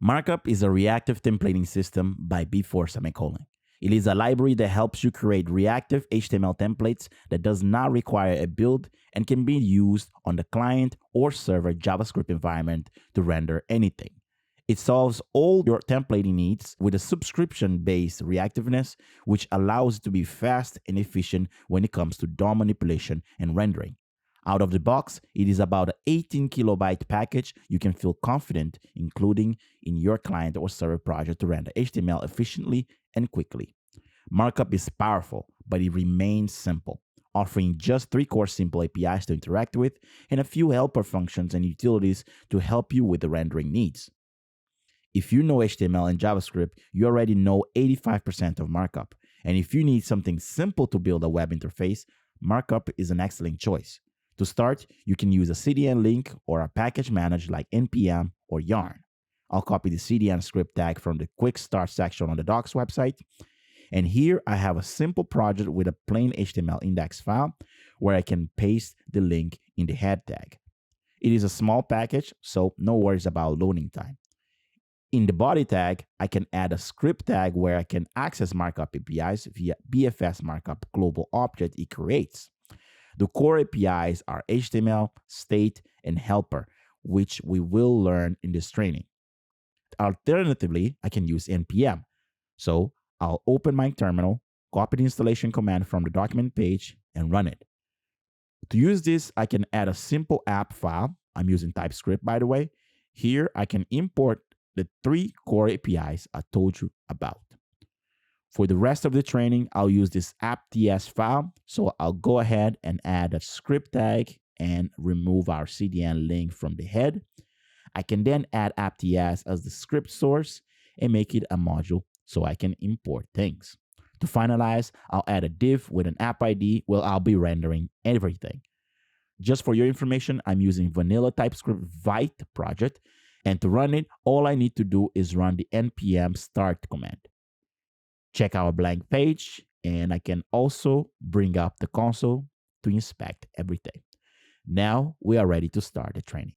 Markup is a reactive templating system by B4 semicolon. It is a library that helps you create reactive HTML templates that does not require a build and can be used on the client or server JavaScript environment to render anything. It solves all your templating needs with a subscription-based reactiveness, which allows it to be fast and efficient when it comes to DOM manipulation and rendering. Out of the box, it is about an 18 kilobyte package you can feel confident including in your client or server project to render HTML efficiently and quickly. Markup is powerful, but it remains simple, offering just 3 core simple APIs to interact with and a few helper functions and utilities to help you with the rendering needs. If you know HTML and JavaScript, you already know 85% of Markup. And if you need something simple to build a web interface, Markup is an excellent choice. To start, you can use a CDN link or a package manager like NPM or Yarn. I'll copy the CDN script tag from the quick start section on the docs website. And here I have a simple project with a plain HTML index file where I can paste the link in the head tag. It is a small package, so no worries about loading time. In the body tag, I can add a script tag where I can access Markup APIs via BFS Markup global object it creates. The core APIs are HTML, state, and helper, which we will learn in this training. Alternatively, I can use NPM. So I'll open my terminal, copy the installation command from the document page, and run it. To use this, I can add a simple app file. I'm using TypeScript, by the way. Here, I can import the 3 core APIs I told you about. For the rest of the training, I'll use this app.ts file. So I'll go ahead and add a script tag and remove our CDN link from the head. I can then add app.ts as the script source and make it a module so I can import things. To finalize, I'll add a div with an app ID where I'll be rendering everything. Just for your information, I'm using vanilla TypeScript Vite project. And to run it, all I need to do is run the npm start command. Check our blank page, and I can also bring up the console to inspect everything. Now we are ready to start the training.